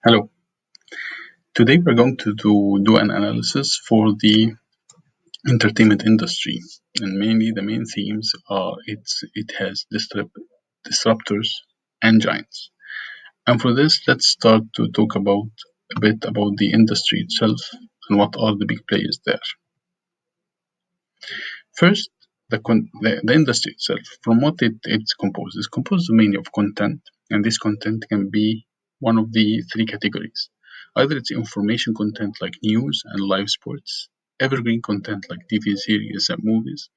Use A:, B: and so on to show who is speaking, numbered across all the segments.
A: Hello. Today we're going to do an analysis for the entertainment industry, and mainly the main themes are it has disruptors and giants. And for this, let's start to talk about a bit about the industry itself and what are the big players there. First, the industry itself, from what it's composed mainly of content, and this content can be one of the three categories. Either it's information content like news and live sports, evergreen content like TV series and movies,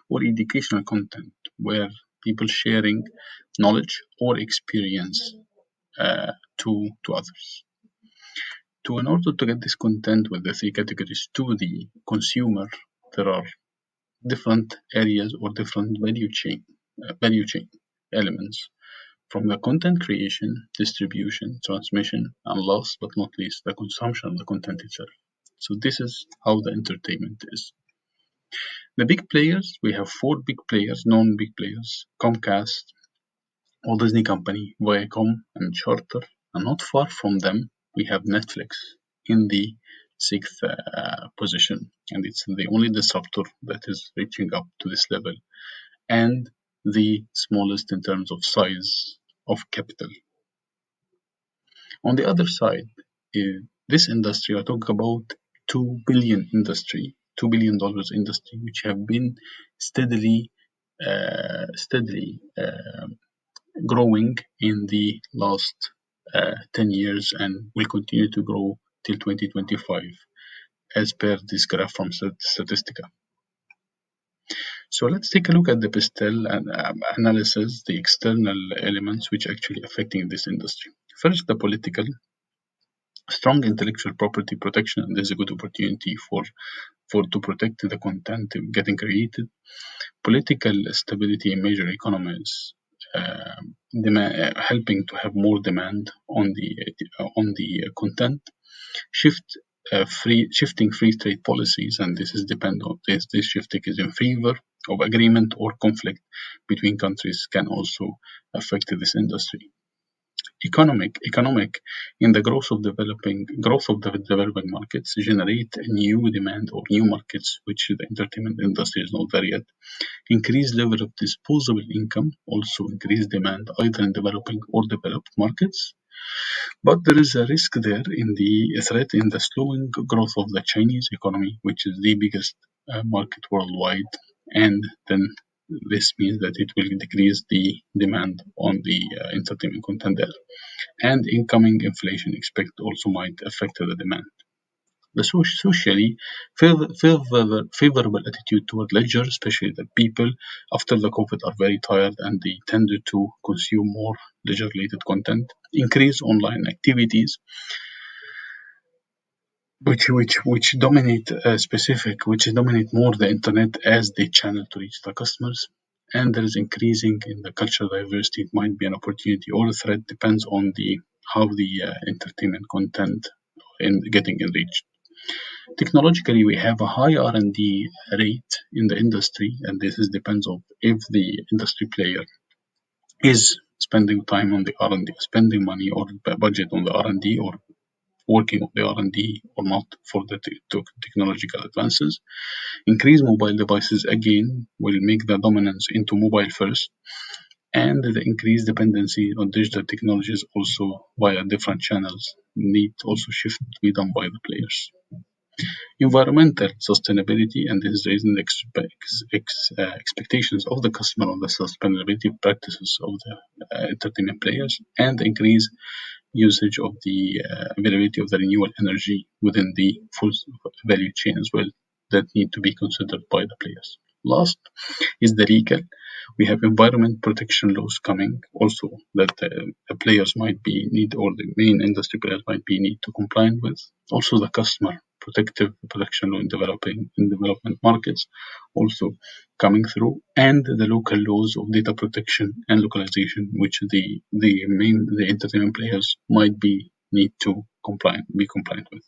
A: or educational content where people sharing knowledge or experience to others. In order to get this content with the three categories to the consumer, there are different areas or different value chain elements from the content creation, distribution, transmission, and last but not least, the consumption of the content itself. So this is how the entertainment is. The big players, we have four big players, known big players: Comcast, Walt Disney Company, Viacom, and Charter. And not far from them, we have Netflix in the sixth position, and it's the only disruptor that is reaching up to this level, and the smallest in terms of size of capital. On the other side, this industry, I talk about 2 billion industry, $2 billion industry, which have been steadily growing in the last 10 years and will continue to grow till 2025 as per this graph from Statistica. So let's take a look at the PESTEL analysis, the external elements which actually affecting this industry. First, the political. Strong intellectual property protection, and there's a good opportunity for to protect the content getting created. Political stability in major economies, helping to have more demand on the content. Shifting free trade policies, and this is depend on this shifting is in favor of agreement or conflict between countries can also affect this industry. Economic in the growth of the developing markets generate new demand or new markets which the entertainment industry is not there yet. Increased level of disposable income also increase demand either in developing or developed markets. But there is a risk there in the threat in the slowing growth of the Chinese economy, which is the biggest market worldwide, and then this means that it will decrease the demand on the entertainment content there. And incoming inflation expect also might affect the demand. The socially favorable attitude toward leisure, especially the people after the COVID are very tired and they tended to consume more leisure-related content. Increase online activities, which dominate more the internet as the channel to reach the customers. And there is increasing in the cultural diversity. It might be an opportunity or a threat, depends on how the entertainment content in getting enriched. Technologically, we have a high R&D rate in the industry, and this depends on if the industry player is spending time on the R&D, spending money or budget on the R&D, or working on the R&D or not for the technological advances. Increased mobile devices again will make the dominance into mobile first, and the increased dependency on digital technologies also via different channels need also shift to be done by the players. Environmental sustainability, and this is raising the expectations of the customer on the sustainability practices of the entertainment players, and increase usage of the availability of the renewable energy within the full value chain as well that need to be considered by the players. Last is the legal. We have environment protection laws coming also that the players might be need, or the main industry players might be need to comply with. Also the customer protection law in development markets also coming through, and the local laws of data protection and localization, which the entertainment players might be need to be compliant with.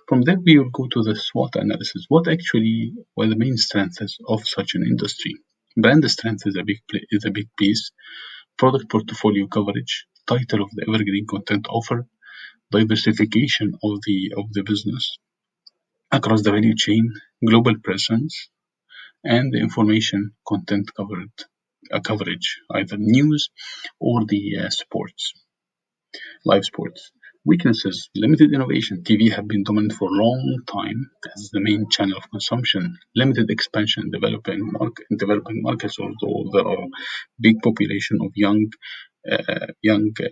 A: From there, we will go to the SWOT analysis. What actually were the main strengths of such an industry? Brand strength is a big piece. Product portfolio coverage, title of the evergreen content offer, diversification of the business across the value chain, global presence, and the information content coverage, either news or the live sports. Weaknesses: limited innovation. TV have been dominant for a long time as the main channel of consumption. Limited expansion in developing markets, although there are big population of young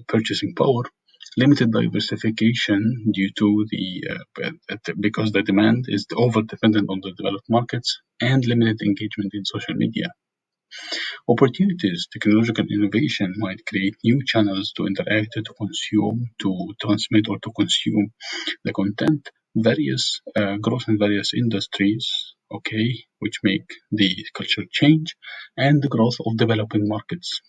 A: purchasing power. Limited diversification due to because the demand is over dependent on the developed markets, and limited engagement in social media. Opportunities: technological innovation might create new channels to interact, to consume, to transmit, or to consume the content. Various growth in various industries, okay, which make the culture change, and the growth of developing markets.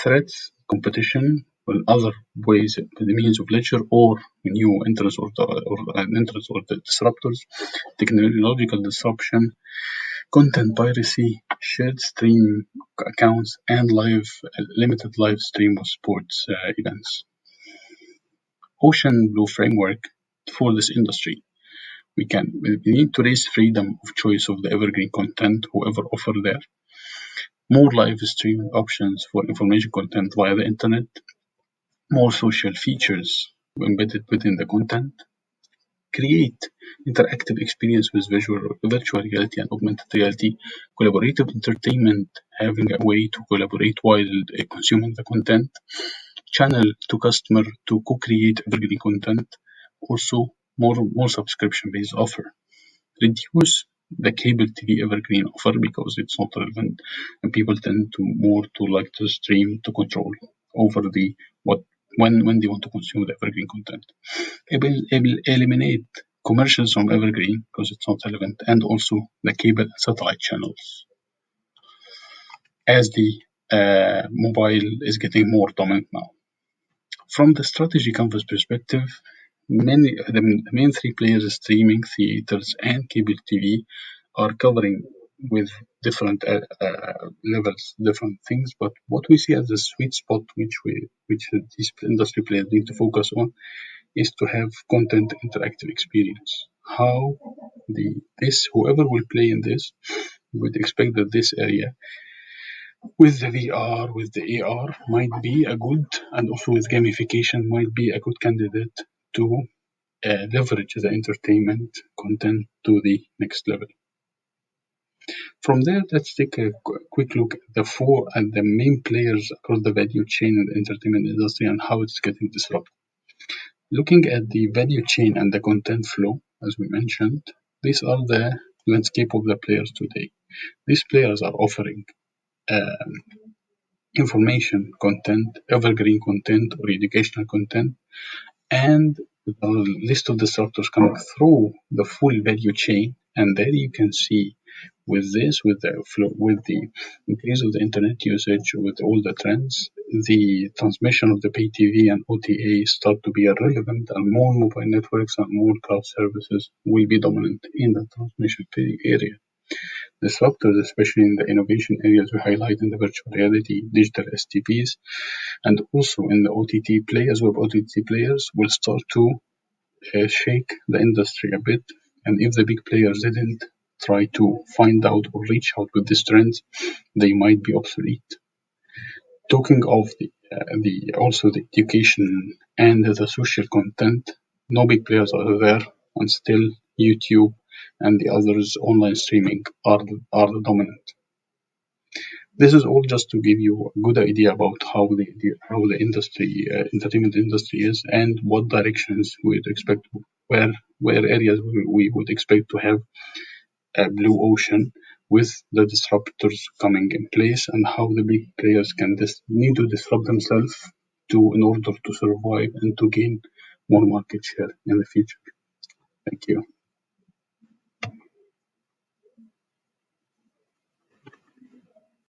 A: Threats: competition with other ways, the means of leisure, or new entrants or the disruptors. Technological disruption, content piracy, shared stream accounts, and limited live stream of sports events. Ocean Blue framework for this industry. We need to raise freedom of choice of the evergreen content, whoever offer there. More live stream options for information content via the internet. More social features embedded within the content. Create interactive experience with virtual reality and augmented reality. Collaborative entertainment, having a way to collaborate while consuming the content. Channel to customer to co-create evergreen content. Also, more subscription-based offer. Reduce the cable TV evergreen offer because it's not relevant, and people tend to like to stream to control over the what when they want to consume the evergreen content. Eliminate commercials from evergreen because it's not relevant, and also the cable and satellite channels as the mobile is getting more dominant now. From the strategy canvas perspective, the main three players: streaming, theaters, and cable TV, are covering with different levels, different things. But what we see as the sweet spot, which these industry players need to focus on, is to have content interactive experience. How this whoever will play in this would expect that this area with the VR, with the AR, might be a good, and also with gamification, might be a good candidate to leverage the entertainment content to the next level. From there, let's take a quick look at the main players across the value chain in the entertainment industry and how it's getting disrupted. Looking at the value chain and the content flow, as we mentioned, these are the landscape of the players today. These players are offering um, information content, evergreen content, or educational content, and the list of disruptors coming through the full value chain. And there you can see with the flow, with the increase of the internet usage, with all the trends, the transmission of the pay TV and OTA start to be irrelevant, and more mobile networks and more cloud services will be dominant in the transmission area. Disruptors, especially in the innovation areas we highlight in the virtual reality, digital STPs, and also in the OTT players, web OTT players, will start to shake the industry a bit. And if the big players didn't try to find out or reach out with these trends, they might be obsolete. Talking of also the education and the social content, no big players are there, and still YouTube and the others online streaming are the dominant. This is all just to give you a good idea about how the industry, entertainment industry is, and what directions we would expect, where areas we would expect to have a blue ocean with the disruptors coming in place, and how the big players need to disrupt themselves in order to survive and to gain more market share in the future. Thank you.